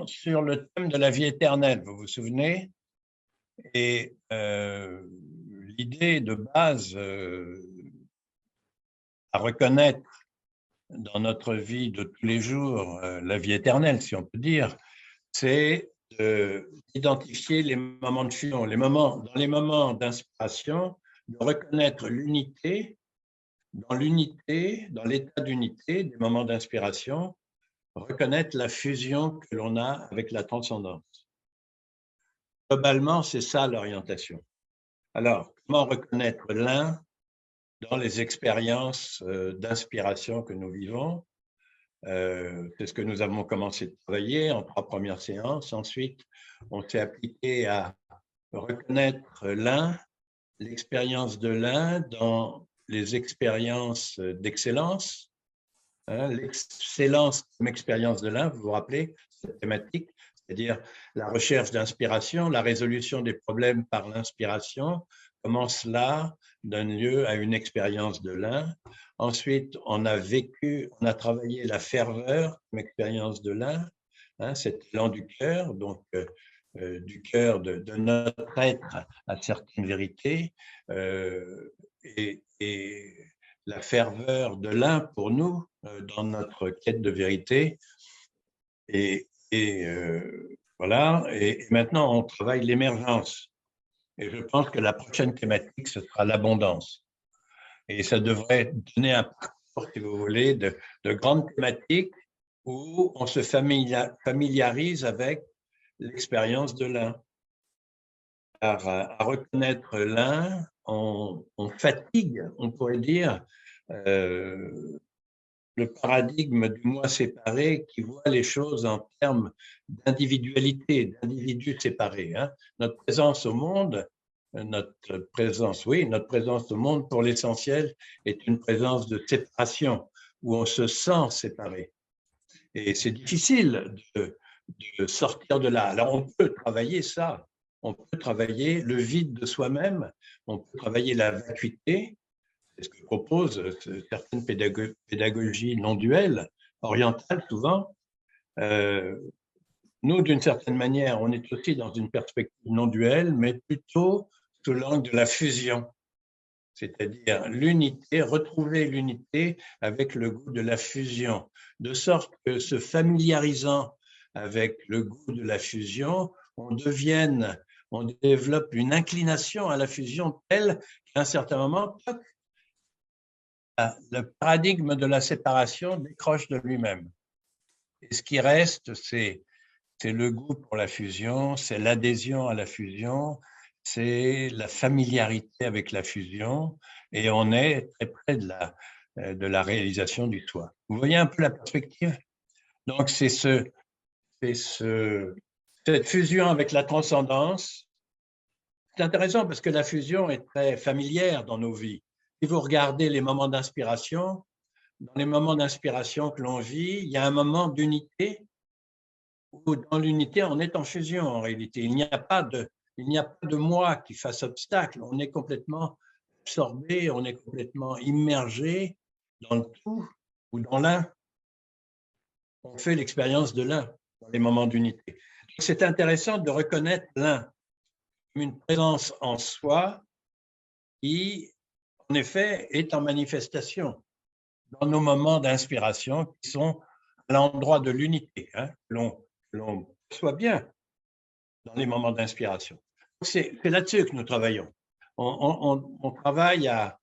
sur le thème de la vie éternelle, vous vous souvenez? Et l'idée de base à reconnaître dans notre vie de tous les jours, la vie éternelle, si on peut dire, c'est d'identifier les moments de fusion, dans les moments d'inspiration, de reconnaître l'unité, dans l'état d'unité des moments d'inspiration, reconnaître la fusion que l'on a avec la transcendance. Globalement, c'est ça l'orientation. Alors, comment reconnaître l'un dans les expériences d'inspiration que nous vivons? C'est ce que nous avons commencé de travailler en 3 premières séances. Ensuite, on s'est appliqué à reconnaître l'un, l'expérience de l'un dans les expériences d'excellence. L'excellence comme expérience de l'un, vous vous rappelez, cette thématique, c'est-à-dire la recherche d'inspiration, la résolution des problèmes par l'inspiration, comment cela donne lieu à une expérience de l'un. Ensuite, on a travaillé la ferveur comme expérience de l'un, cet élan du cœur, donc du cœur de notre être à certaines vérités, et la ferveur de l'un pour nous dans notre quête de vérité. Et voilà. Et maintenant, on travaille l'émergence. Et je pense que la prochaine thématique, ce sera l'abondance. Et ça devrait donner un parcours, si vous voulez, de grandes thématiques où on se familiarise avec l'expérience de l'un. À reconnaître l'un, on fatigue, on pourrait dire, le paradigme du moi séparé qui voit les choses en termes d'individualité, d'individus séparés. Notre présence au monde, notre présence au monde, pour l'essentiel, est une présence de séparation, où on se sent séparé. Et c'est difficile de sortir de là. Alors, on peut travailler ça. On peut travailler le vide de soi-même, on peut travailler la vacuité. C'est ce que proposent certaines pédagogies non duelles, orientales souvent. Nous, d'une certaine manière, on est aussi dans une perspective non duelle, mais plutôt sous l'angle de la fusion, c'est-à-dire l'unité, retrouver l'unité avec le goût de la fusion, de sorte que se familiarisant avec le goût de la fusion, on développe une inclination à la fusion telle qu'à un certain moment, le paradigme de la séparation décroche de lui-même. Et ce qui reste, c'est le goût pour la fusion, c'est l'adhésion à la fusion, c'est la familiarité avec la fusion, et on est très près de la réalisation du soi. Vous voyez un peu la perspective? Donc, c'est cette fusion avec la transcendance. C'est intéressant parce que la fusion est très familière dans nos vies. Si vous regardez les moments d'inspiration, dans les moments d'inspiration que l'on vit, il y a un moment d'unité où dans l'unité, on est en fusion en réalité. Il n'y a pas de moi qui fasse obstacle. On est complètement absorbé, on est complètement immergé dans le tout ou dans l'un. On fait l'expérience de l'un dans les moments d'unité. C'est intéressant de reconnaître l'un comme une présence en soi qui, en effet, est en manifestation dans nos moments d'inspiration qui sont à l'endroit de l'unité, que l'on perçoit bien dans les moments d'inspiration. C'est là-dessus que nous travaillons. On travaille à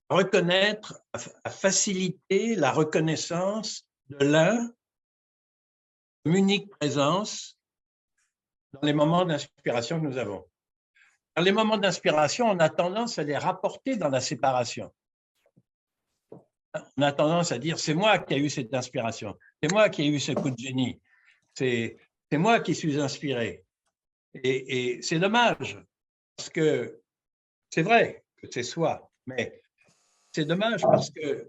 reconnaître, à faciliter la reconnaissance de l'un comme unique présence dans les moments d'inspiration que nous avons. Dans les moments d'inspiration, on a tendance à les rapporter dans la séparation. On a tendance à dire, c'est moi qui ai eu cette inspiration, c'est moi qui ai eu ce coup de génie, c'est moi qui suis inspiré. Et c'est dommage, parce que c'est vrai que c'est soi, mais c'est dommage parce qu'il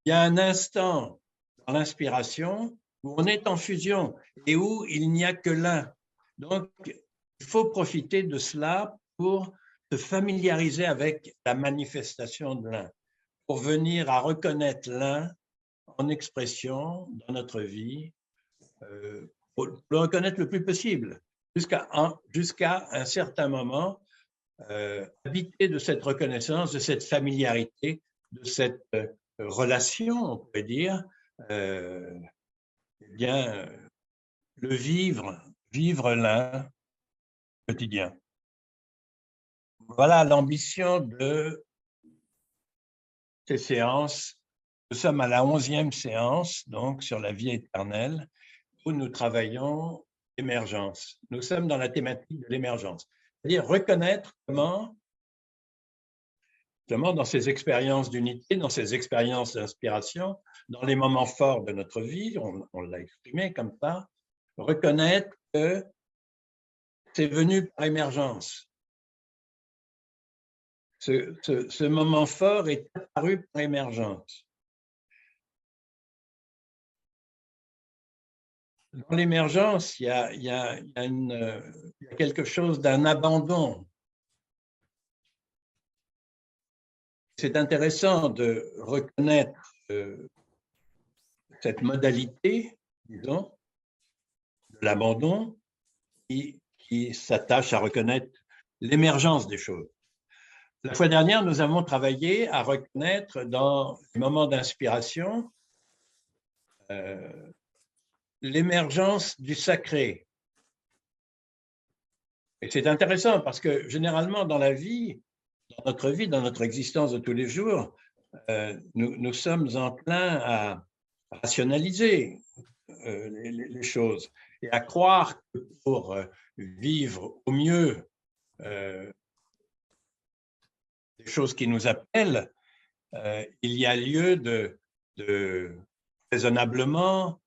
y a un instant dans l'inspiration où on est en fusion et où il n'y a que l'un. Donc, il faut profiter de cela pour se familiariser avec la manifestation de l'un, pour venir à reconnaître l'un en expression dans notre vie, pour le reconnaître le plus possible, jusqu'à un certain moment, habiter de cette reconnaissance, de cette familiarité, de cette relation, on pourrait dire, eh bien, le vivre l'un quotidien. Voilà l'ambition de ces séances. Nous sommes à la 11e séance, donc sur la vie éternelle, où nous travaillons l'émergence. Nous sommes dans la thématique de l'émergence, c'est-à-dire reconnaître comment, justement, dans ces expériences d'unité, dans ces expériences d'inspiration, dans les moments forts de notre vie, on l'a exprimé comme ça, reconnaître que c'est venu par émergence. Ce moment fort est apparu par émergence. Dans l'émergence, il y a quelque chose d'un abandon. C'est intéressant de reconnaître cette modalité, disons, de l'abandon qui s'attache à reconnaître l'émergence des choses. La fois dernière, nous avons travaillé à reconnaître dans les moments d'inspiration l'émergence du sacré. Et c'est intéressant parce que généralement dans la vie, dans notre existence de tous les jours, nous sommes enclins à rationaliser les choses et à croire que pour vivre au mieux des choses qui nous appellent, il y a lieu de raisonnablement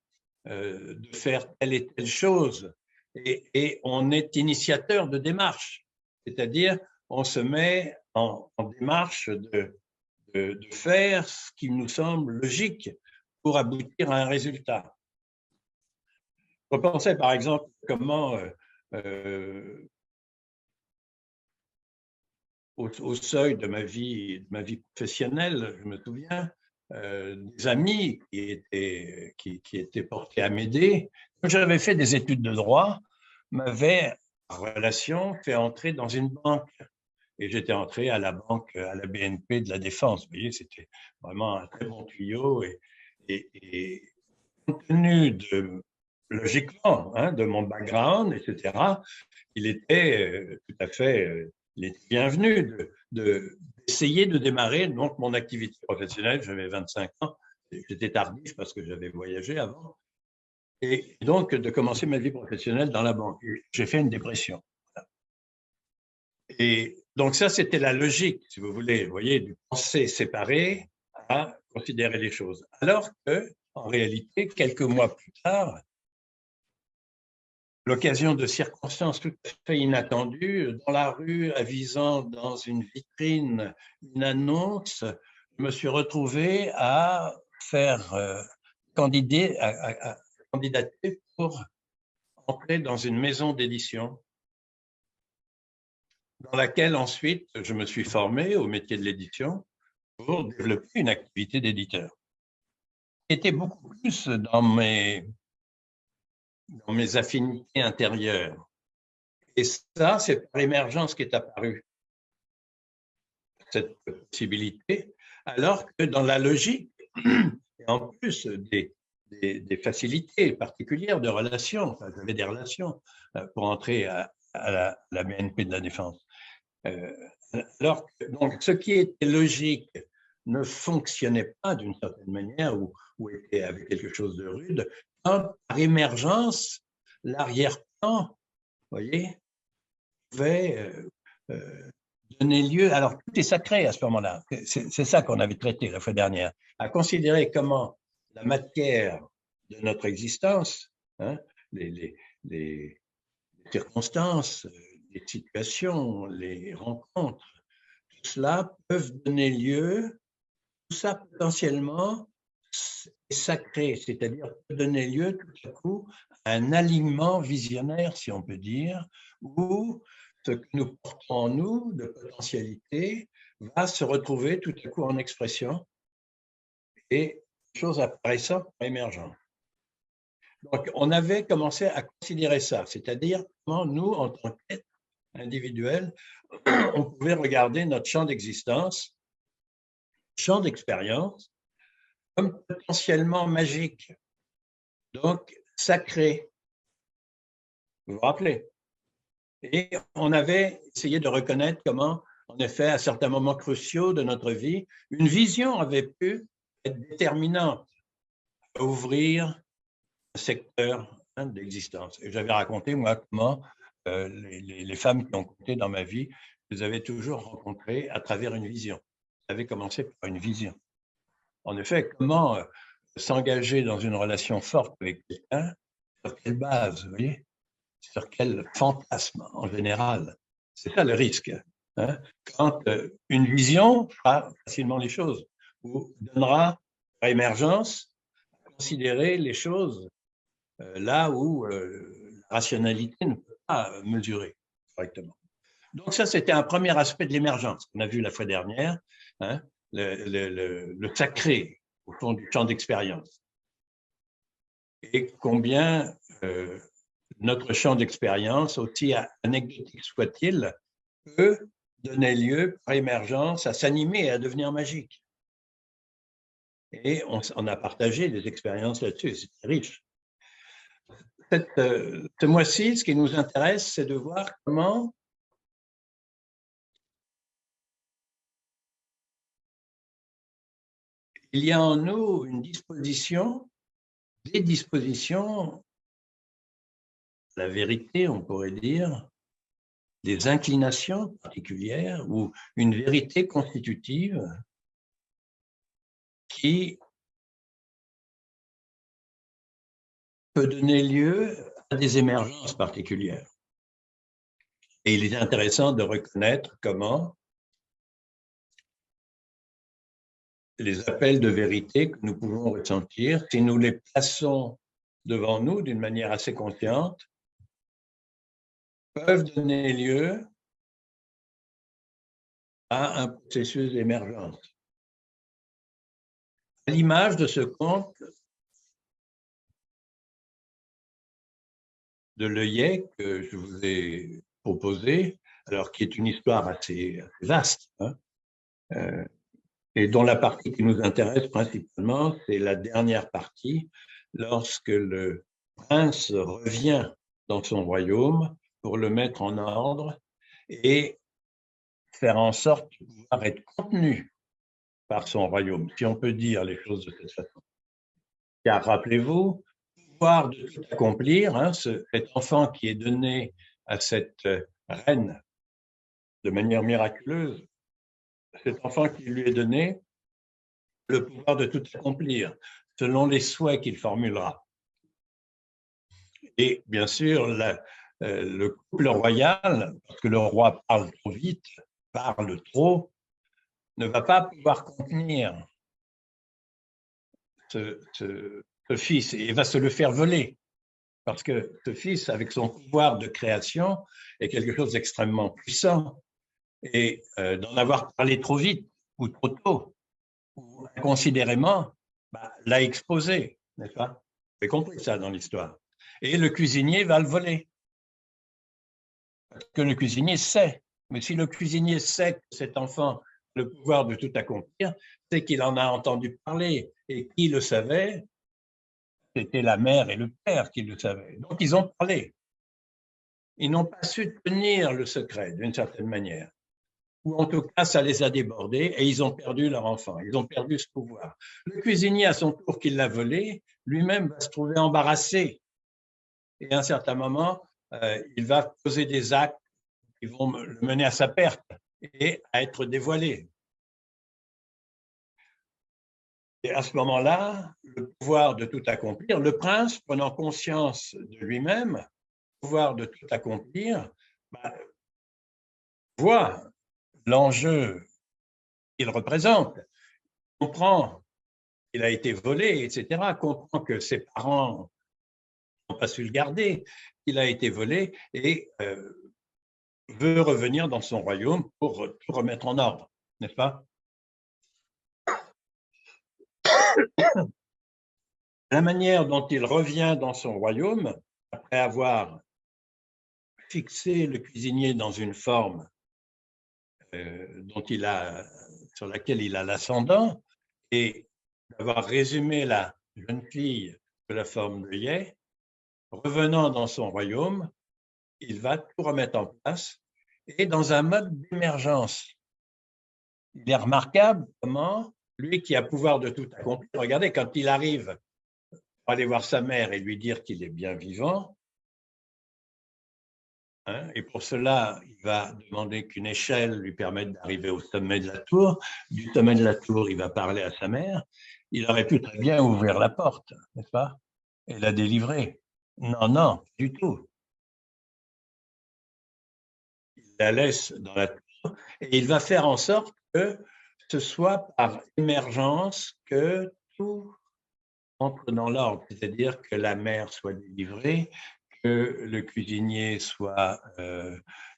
de faire telle et telle chose. Et on est initiateur de démarche, c'est-à-dire on se met en démarche de faire ce qui nous semble logique pour aboutir à un résultat. Je pensais par exemple comment au seuil de ma vie professionnelle, je me souviens, des amis qui étaient portés à m'aider. Quand j'avais fait des études de droit, m'avaient en relation fait entrer dans une banque. Et j'étais entré à la banque, à la BNP de la Défense. Vous voyez, c'était vraiment un très bon tuyau. Et compte tenu de, logiquement, hein, de mon background, etc., il était tout à fait il était bienvenu d'essayer de démarrer donc, mon activité professionnelle. J'avais 25 ans, j'étais tardif parce que j'avais voyagé avant. Et donc, de commencer ma vie professionnelle dans la banque. J'ai fait une dépression. Et donc, ça, c'était la logique, si vous voulez, vous voyez, du penser séparé à considérer les choses. Alors que, en réalité, quelques mois plus tard, l'occasion de circonstances tout à fait inattendues, dans la rue, avisant dans une vitrine une annonce, je me suis retrouvé à faire candidater pour entrer dans une maison d'édition dans laquelle ensuite je me suis formé au métier de l'édition pour développer une activité d'éditeur. C'était beaucoup plus dans mes affinités intérieures. Et ça, c'est par l'émergence qui est apparue, cette possibilité, alors que dans la logique, et en plus des facilités particulières de relations, enfin, j'avais des relations pour entrer à la BNP de la Défense. Alors que donc, ce qui était logique ne fonctionnait pas d'une certaine manière ou avait quelque chose de rude, par émergence, l'arrière-plan, vous voyez, pouvait donner lieu, alors tout est sacré à ce moment-là, c'est ça qu'on avait traité la fois dernière, à considérer comment la matière de notre existence, hein, les circonstances, les situations, les rencontres, tout cela peuvent donner lieu, tout ça potentiellement est sacré, c'est-à-dire peut donner lieu tout à coup à un alignement visionnaire, si on peut dire, où ce que nous portons en nous de potentialité va se retrouver tout à coup en expression et chose apparaissant par émergent. Donc, on avait commencé à considérer ça, c'est-à-dire comment nous, en tant qu'êtres individuels, on pouvait regarder notre champ d'existence, champ d'expérience, comme potentiellement magique, donc sacré. Vous vous rappelez? Et on avait essayé de reconnaître comment, en effet, à certains moments cruciaux de notre vie, une vision avait pu être déterminante à ouvrir un secteur d'existence. Et j'avais raconté, moi, comment les femmes qui ont compté dans ma vie, je les avais toujours rencontrées à travers une vision. Ça avait commencé par une vision. En effet, comment s'engager dans une relation forte avec quelqu'un, sur quelle base, vous voyez? Sur quel fantasme en général. C'est ça le risque. Hein? Quand une vision fera facilement les choses, ou donnera à émergence à considérer les choses là où la rationalité ne peut pas mesurer correctement. Donc ça, c'était un premier aspect de l'émergence qu'on a vu la fois dernière, hein, le sacré au fond du champ d'expérience. Et combien notre champ d'expérience, aussi anecdotique soit-il, peut donner lieu par émergence à s'animer et à devenir magique. Et on a partagé des expériences là-dessus, c'est riche. Ce mois-ci, ce qui nous intéresse, c'est de voir comment il y a en nous une disposition, des dispositions, la vérité, on pourrait dire, des inclinations particulières ou une vérité constitutive qui peut donner lieu à des émergences particulières. Et il est intéressant de reconnaître comment les appels de vérité que nous pouvons ressentir, si nous les plaçons devant nous d'une manière assez consciente, peuvent donner lieu à un processus d'émergence. À l'image de ce conte de l'œillet que je vous ai proposé, alors qui est une histoire assez vaste, hein, et dont la partie qui nous intéresse principalement, c'est la dernière partie, lorsque le prince revient dans son royaume pour le mettre en ordre et faire en sorte de pouvoir être contenu par son royaume, si on peut dire les choses de cette façon. Car rappelez-vous, pouvoir de tout accomplir, hein, cet enfant qui est donné à cette reine de manière miraculeuse, cet enfant qui lui est donné le pouvoir de tout accomplir, selon les souhaits qu'il formulera. Et bien sûr, le couple royal, parce que le roi parle trop vite, parle trop, ne va pas pouvoir contenir ce fils et va se le faire voler. Parce que ce fils, avec son pouvoir de création, est quelque chose d'extrêmement puissant. Et d'en avoir parlé trop vite ou trop tôt, ou inconsidérément, l'a exposé, n'est-ce pas? Vous avez compris ça dans l'histoire. Et le cuisinier va le voler. Parce que le cuisinier sait. Mais si le cuisinier sait que cet enfant a le pouvoir de tout accomplir, c'est qu'il en a entendu parler. Et qui le savait? C'était la mère et le père qui le savaient. Donc, ils ont parlé. Ils n'ont pas su tenir le secret, d'une certaine manière. Ou en tout cas, ça les a débordés et ils ont perdu leur enfant. Ils ont perdu ce pouvoir. Le cuisinier, à son tour, qui l'a volé, lui-même va se trouver embarrassé. Et à un certain moment, il va poser des actes qui vont le mener à sa perte et à être dévoilé. Et à ce moment-là, le pouvoir de tout accomplir, le prince, prenant conscience de lui-même, le pouvoir de tout accomplir, voit l'enjeu qu'il représente, comprend qu'il a été volé, etc., comprend que ses parents n'ont pas su le garder, qu'il a été volé et veut revenir dans son royaume pour tout remettre en ordre, n'est-ce pas? la manière dont il revient dans son royaume, après avoir fixé le cuisinier dans une forme sur laquelle il a l'ascendant, et d'avoir résumé la jeune fille de la forme de Yé, revenant dans son royaume, il va tout remettre en place et dans un mode d'émergence. Il est remarquable comment, lui qui a pouvoir de tout accomplir, regardez, quand il arrive pour aller voir sa mère et lui dire qu'il est bien vivant, hein, et pour cela, il va demander qu'une échelle lui permette d'arriver au sommet de la tour. Du sommet de la tour, il va parler à sa mère. Il aurait pu très bien ouvrir la porte, n'est-ce pas, et la délivrer. Non, non, du tout. Il la laisse dans la tour et il va faire en sorte que ce soit par émergence que tout entre dans l'ordre, c'est-à-dire que la mère soit délivrée, que le cuisinier soit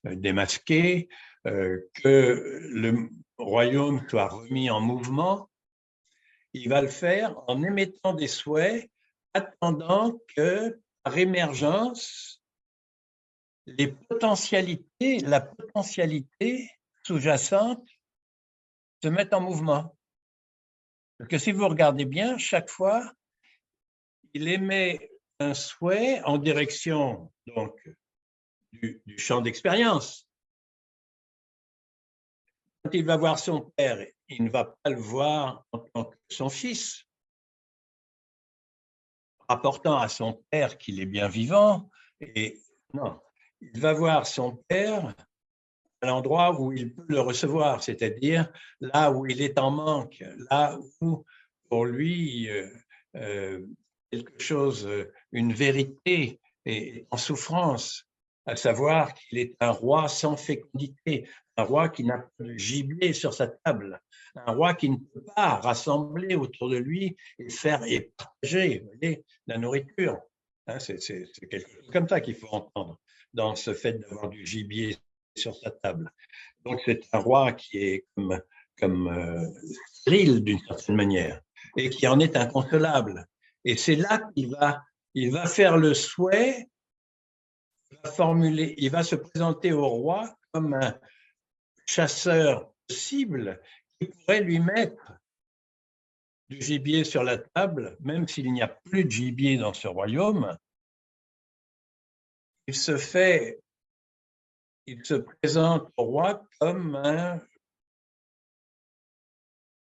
démasqué, que le royaume soit remis en mouvement. Il va le faire en émettant des souhaits, attendant que, par émergence, la potentialité sous-jacente se mette en mouvement. Parce que si vous regardez bien, chaque fois, il émet un souhait en direction donc, du champ d'expérience. Quand il va voir son père, il ne va pas le voir en tant que son fils, rapportant à son père qu'il est bien vivant. Et non, il va voir son père à l'endroit où il peut le recevoir, c'est-à-dire là où il est en manque, là où pour lui quelque chose, une vérité est en souffrance, à savoir qu'il est un roi sans fécondité, un roi qui n'a pas de gibier sur sa table, un roi qui ne peut pas rassembler autour de lui et faire et partager, vous voyez, la nourriture. Hein, c'est quelque chose comme ça qu'il faut entendre dans ce fait d'avoir du gibier sur sa table. Donc c'est un roi qui est comme stérile d'une certaine manière et qui en est inconsolable. Et c'est là qu'il va faire le souhait, il va se présenter au roi comme un chasseur possible qui pourrait lui mettre du gibier sur la table, même s'il n'y a plus de gibier dans ce royaume. Il se présente au roi comme un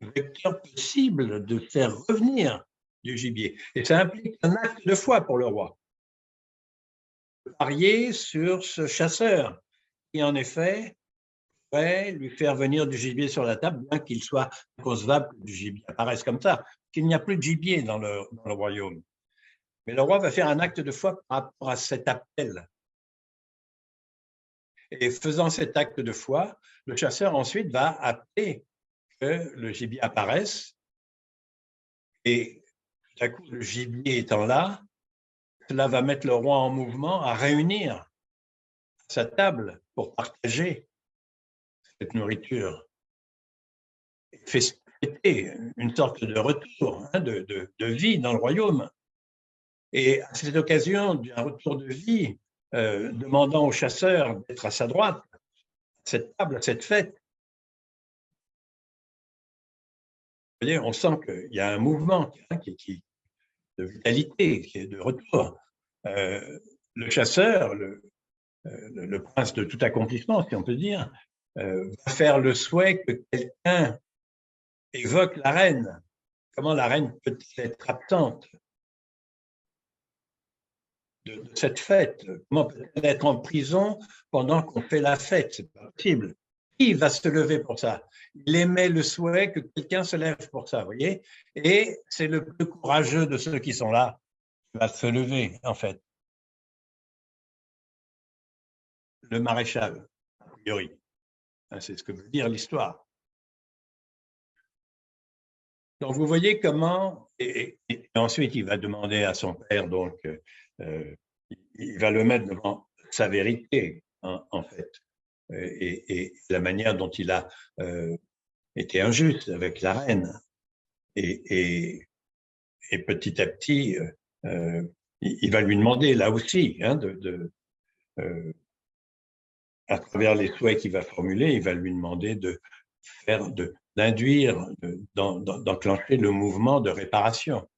vecteur possible de faire revenir du gibier. Et ça implique un acte de foi pour le roi. Parier sur ce chasseur qui, en effet, pourrait lui faire venir du gibier sur la table, bien qu'il soit inconcevable que du gibier apparaisse comme ça, qu'il n'y a plus de gibier dans le royaume. Mais le roi va faire un acte de foi par rapport à cet appel. Et faisant cet acte de foi, le chasseur ensuite va appeler que le gibier apparaisse. Et tout à coup, le gibier étant là, cela va mettre le roi en mouvement à réunir sa table pour partager cette nourriture. Il fait souhaiter une sorte de retour, de vie dans le royaume. Et à cette occasion d'un retour de vie, demandant aux chasseurs d'être à sa droite, à cette table, à cette fête, vous voyez, on sent qu'il y a un mouvement de vitalité, qui est de retour. Le chasseur, le prince de tout accomplissement, si on peut dire, va faire le souhait que quelqu'un évoque la reine. Comment la reine peut-elle être absente de cette fête? Comment peut-elle être en prison pendant qu'on fait la fête? C'est pas possible. Qui va se lever pour ça? Il émet le souhait que quelqu'un se lève pour ça, vous voyez? Et c'est le plus courageux de ceux qui sont là qui va se lever, en fait. Le maréchal, a priori. C'est ce que veut dire l'histoire. Donc, vous voyez comment, et ensuite, il va demander à son père, donc, il va le mettre devant sa vérité, en fait, et la manière dont il a été injuste avec la reine. Et et petit à petit, il va lui demander là aussi, hein, à travers les souhaits qu'il va formuler, il va lui demander d'induire, d'enclencher le mouvement de réparation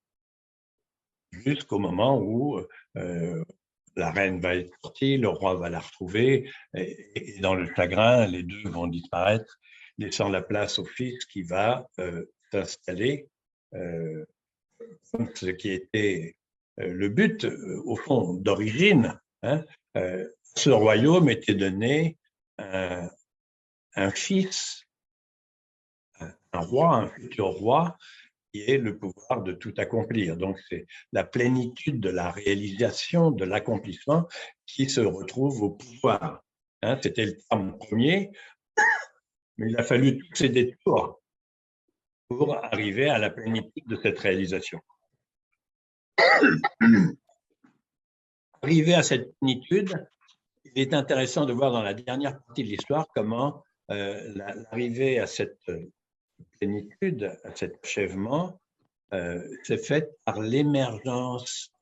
jusqu'au moment où la reine va être sortie, le roi va la retrouver, et dans le chagrin, les deux vont disparaître, laissant la place au fils qui va s'installer, ce qui était le but, au fond, d'origine. Hein. Ce royaume était donné un fils, un roi, un futur roi, qui est le pouvoir de tout accomplir. Donc, c'est la plénitude de la réalisation, de l'accomplissement qui se retrouve au pouvoir. Hein, c'était le terme premier, mais il a fallu tous ces détours pour arriver à la plénitude de cette réalisation. Arrivé à cette plénitude, il est intéressant de voir dans la dernière partie de l'histoire comment l'arrivée à cette plénitude, à cet achèvement, s'est faite par l'émergence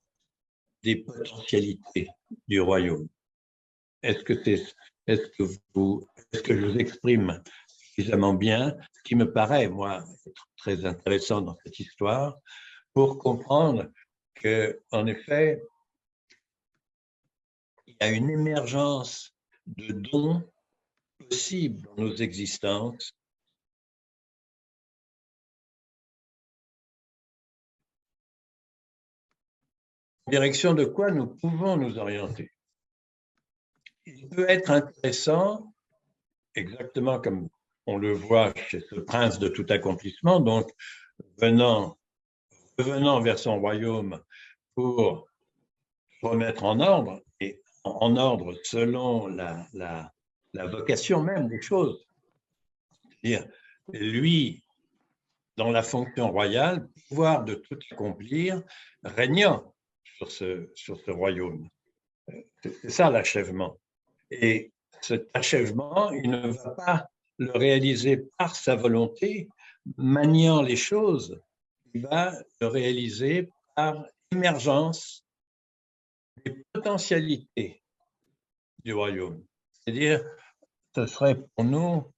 des potentialités du royaume. Est-ce que je vous exprime suffisamment bien ce qui me paraît, moi, être très intéressant dans cette histoire, pour comprendre que, en effet, il y a une émergence de dons possibles dans nos existences en direction de quoi nous pouvons nous orienter. Il peut être intéressant, exactement comme on le voit chez ce prince de tout accomplissement, donc revenant vers son royaume pour remettre en ordre, et en ordre selon la vocation même des choses. C'est-à-dire, lui, dans la fonction royale, pouvoir de tout accomplir, régnant sur ce royaume. C'est ça l'achèvement. Et cet achèvement, il ne va pas le réaliser par sa volonté, maniant les choses, il va le réaliser par émergence des potentialités du royaume. C'est-à-dire, ce serait pour nous,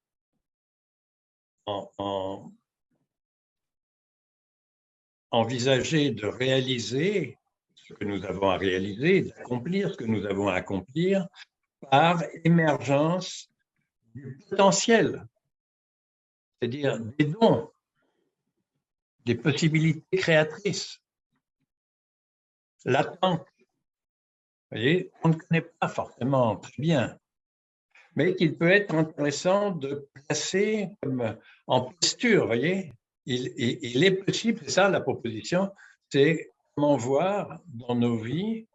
envisager de réaliser ce que nous avons à réaliser, d'accomplir ce que nous avons à accomplir par émergence du potentiel, c'est-à-dire des dons, des possibilités créatrices, latentes. Vous voyez, on ne connaît pas forcément très bien, mais qu'il peut être intéressant de placer comme en posture, vous voyez. Il est possible, c'est ça la proposition, c'est comment voir dans nos vies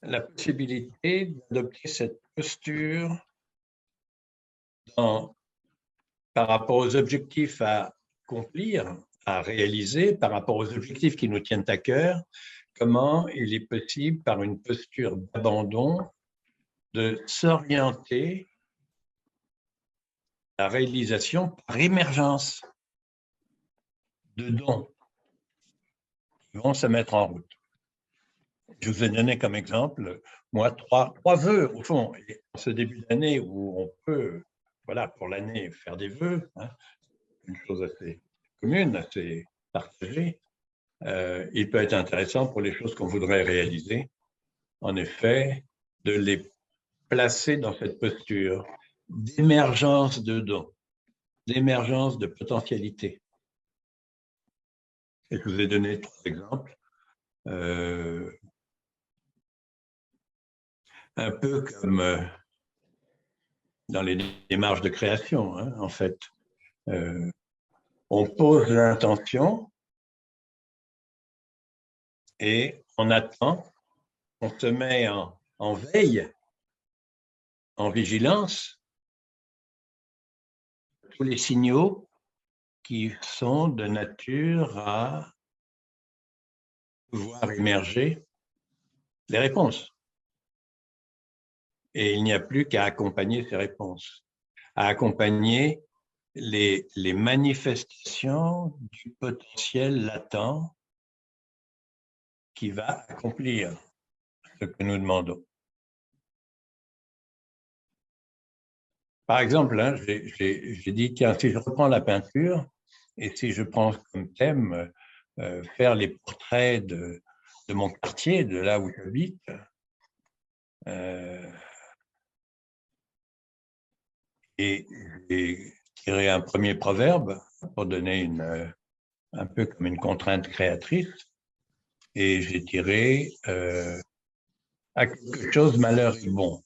la possibilité d'adopter cette posture par rapport aux objectifs à accomplir, à réaliser, par rapport aux objectifs qui nous tiennent à cœur, comment il est possible, par une posture d'abandon, de s'orienter à la réalisation par émergence de dons qui vont se mettre en route. Je vous ai donné comme exemple, moi, trois vœux, au fond, et en ce début d'année où on peut, voilà, pour l'année, faire des vœux, hein, une chose assez commune, assez partagée. Il peut être intéressant pour les choses qu'on voudrait réaliser, en effet, de les placer dans cette posture d'émergence de dons, d'émergence de potentialité. Et je vous ai donné 3 exemples. Un peu comme dans les démarches de création, hein, en fait. On pose l'intention et on attend, on se met en veille, en vigilance, tous les signaux qui sont de nature à voir émerger les réponses. Et il n'y a plus qu'à accompagner ces réponses, à accompagner les manifestations du potentiel latent qui va accomplir ce que nous demandons. Par exemple, hein, j'ai dit, tiens, si je reprends la peinture et si je prends comme thème faire les portraits de mon quartier, de là où j'habite, et j'ai tiré un premier proverbe pour donner un peu comme une contrainte créatrice, et j'ai tiré à quelque chose malheur est bon.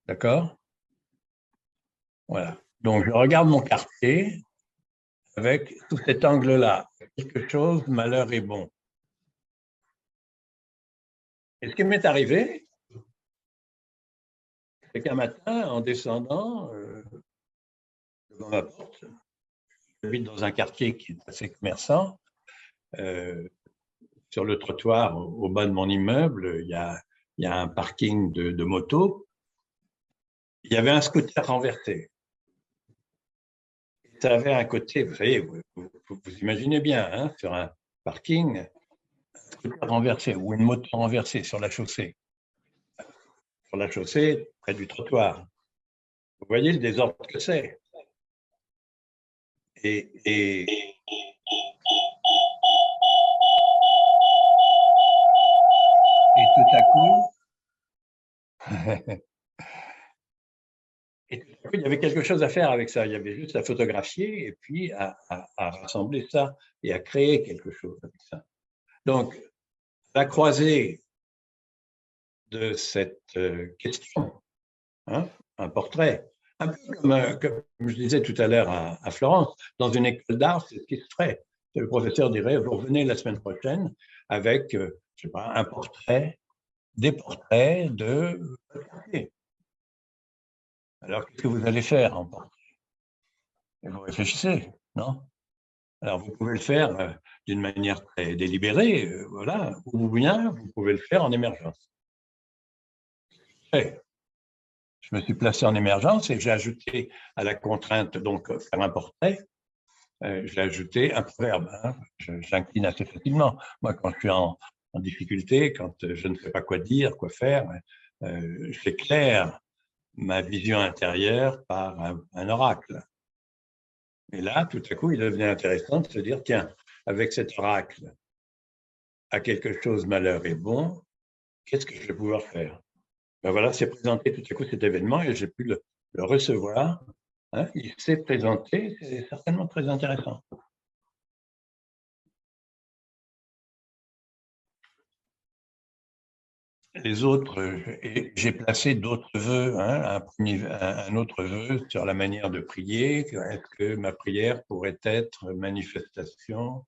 D'accord? Voilà. Donc, je regarde mon quartier avec tout cet angle-là. Quelque chose, malheur est bon. Et ce qui m'est arrivé, c'est qu'un matin, en descendant devant ma porte, j'habite dans un quartier qui est assez commerçant, sur le trottoir au bas de mon immeuble, il y a un parking de motos. Il y avait un scooter renversé. Ça avait un côté, vous savez, vous imaginez bien, hein, sur un parking, un scooter renversé ou une moto renversée sur la chaussée. Sur la chaussée, près du trottoir. Vous voyez le désordre que c'est. Et tout à coup, et tout à coup, il y avait quelque chose à faire avec ça. Il y avait juste à photographier et puis à rassembler ça et à créer quelque chose avec ça. Donc, la croisée de cette question, hein, un portrait, un peu comme je disais tout à l'heure à Florence, dans une école d'art, c'est ce qui se ferait. Le professeur dirait, vous revenez la semaine prochaine avec, je sais pas, un portrait, des portraits de... Alors, qu'est-ce que vous allez faire en portrait? Et vous réfléchissez, non? Alors, vous pouvez le faire d'une manière très délibérée, voilà, ou bien vous pouvez le faire en émergence. Et je me suis placé en émergence et j'ai ajouté à la contrainte, donc, faire un portrait, j'ai ajouté un proverbe. Hein. J'incline assez facilement. Moi, quand je suis en difficulté, quand je ne sais pas quoi dire, quoi faire, j'éclaire ma vision intérieure par un oracle. Et là, tout à coup, il devenait intéressant de se dire, tiens, avec cet oracle, à quelque chose malheur est bon, qu'est-ce que je vais pouvoir faire? Ben voilà, c'est présenté tout à coup cet événement et j'ai pu le recevoir. Hein, il s'est présenté, c'est certainement très intéressant. Les autres, j'ai placé d'autres vœux, hein, un autre vœu sur la manière de prier. Est-ce que ma prière pourrait être manifestation,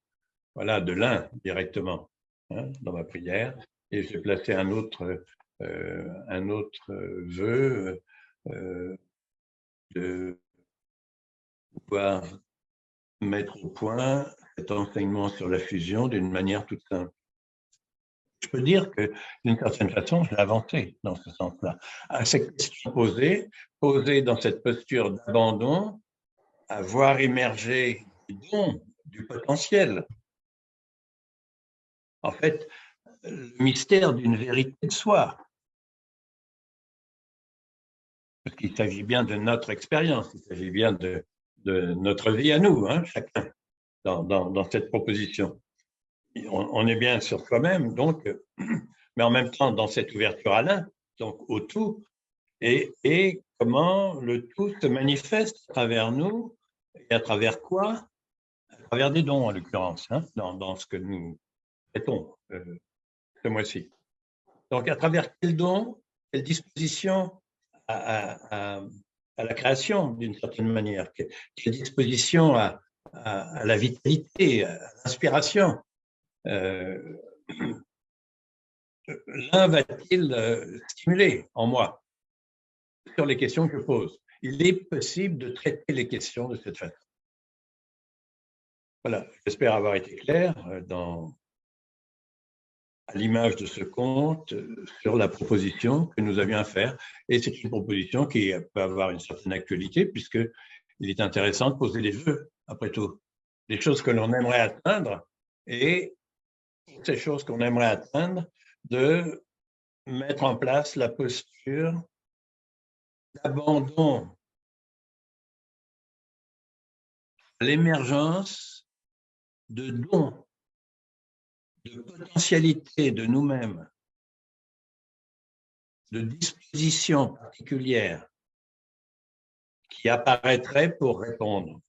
voilà, de l'un directement, hein, dans ma prière? Et j'ai placé un autre vœu de pouvoir mettre au point cet enseignement sur la fusion d'une manière toute simple. Je peux dire que, d'une certaine façon, j'ai avancé dans ce sens-là. À cette question posée dans cette posture d'abandon, à voir émerger du don, du potentiel. En fait, le mystère d'une vérité de soi. Parce qu'il s'agit bien de notre expérience, il s'agit bien de notre vie à nous, hein, chacun, dans cette proposition. On est bien sur soi-même, donc, mais en même temps dans cette ouverture à l'un, donc au tout, et comment le tout se manifeste à travers nous, et à travers quoi? À travers des dons, en l'occurrence, hein, dans ce que nous traitons ce mois-ci. Donc, à travers quel don, quelle disposition à la création, d'une certaine manière, quelle disposition à la vitalité, à l'inspiration. L'un va-t-il stimuler en moi sur les questions que je pose? Il est possible de traiter les questions de cette façon. Voilà, j'espère avoir été clair à l'image de ce conte sur la proposition que nous avions à faire. Et c'est une proposition qui peut avoir une certaine actualité puisqu'il est intéressant de poser des vœux, après tout, des choses que l'on aimerait atteindre et ces choses qu'on aimerait atteindre, de mettre en place la posture d'abandon à l'émergence de dons, de potentialités de nous-mêmes, de dispositions particulières qui apparaîtraient pour répondre.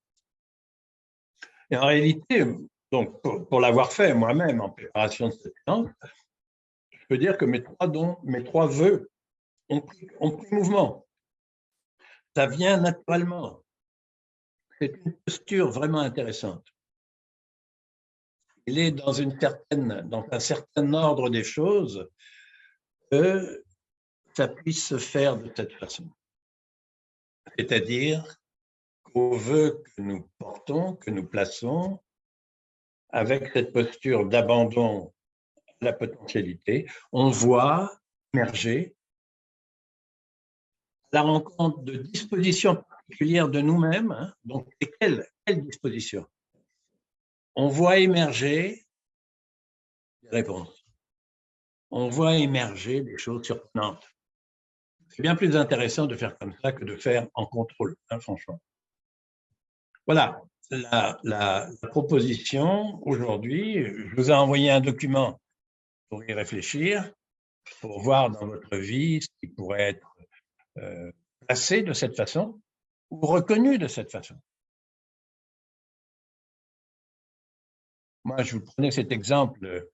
Et en réalité, donc pour l'avoir fait moi-même en préparation de cette séance, je peux dire que mes trois dons, mes trois vœux ont pris mouvement. Ça vient naturellement. C'est une posture vraiment intéressante. Il est dans un certain ordre des choses que ça puisse se faire de cette façon. C'est-à-dire qu'aux vœux que nous portons, que nous plaçons, avec cette posture d'abandon à la potentialité, on voit émerger la rencontre de dispositions particulières de nous-mêmes. Hein, donc, quelles dispositions? On voit émerger des réponses. On voit émerger des choses surprenantes. C'est bien plus intéressant de faire comme ça que de faire en contrôle, hein, franchement. Voilà, la proposition aujourd'hui. Je vous ai envoyé un document pour y réfléchir, pour voir dans votre vie ce qui pourrait être placé de cette façon ou reconnu de cette façon. Moi, je vous prenais cet exemple,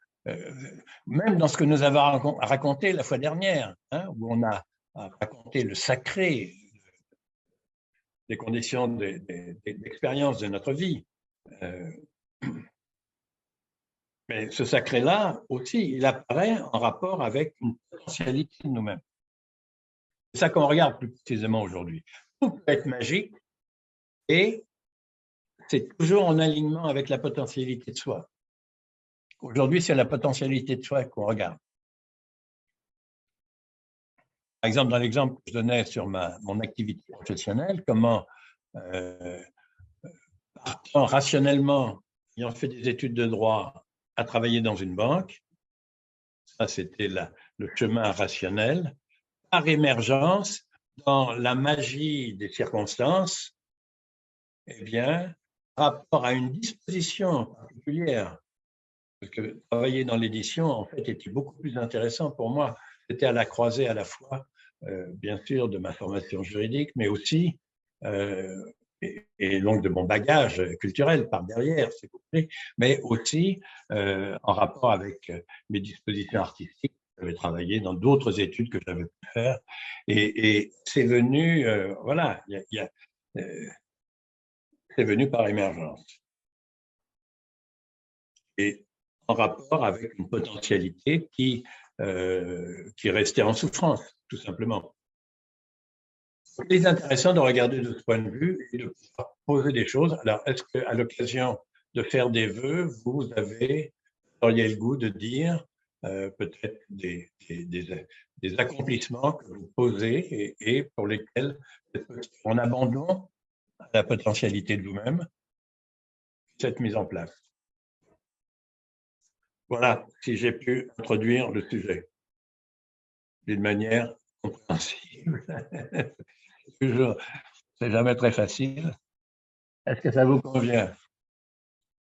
même dans ce que nous avons raconté la fois dernière, hein, où on a raconté le sacré des conditions d'expérience de notre vie. Mais ce sacré-là aussi, il apparaît en rapport avec une potentialité de nous-mêmes. C'est ça qu'on regarde plus précisément aujourd'hui. Tout peut être magique et c'est toujours en alignement avec la potentialité de soi. Aujourd'hui, c'est la potentialité de soi qu'on regarde. Par exemple, dans l'exemple que je donnais sur mon activité professionnelle, comment, partant rationnellement, ayant fait des études de droit, à travailler dans une banque, ça c'était le chemin rationnel, par émergence, dans la magie des circonstances, eh bien, rapport à une disposition particulière, parce que travailler dans l'édition, en fait, était beaucoup plus intéressant pour moi. C'était à la croisée à la fois, bien sûr, de ma formation juridique, mais aussi, et donc de mon bagage culturel par derrière, s'il vous plaît, mais aussi en rapport avec mes dispositions artistiques. J'avais travaillé dans d'autres études que j'avais pu faire, et c'est venu, voilà, c'est venu par émergence. Et en rapport avec une potentialité qui restait en souffrance, tout simplement. Il est intéressant de regarder de ce point de vue et de pouvoir poser des choses. Alors, est-ce qu'à l'occasion de faire des vœux, vous auriez le goût de dire peut-être des accomplissements que vous posez et pour lesquels on abandonne la potentialité de vous-même, cette mise en place. Voilà, si j'ai pu introduire le sujet d'une manière compréhensible. Toujours, c'est jamais très facile. Est-ce que ça vous convient?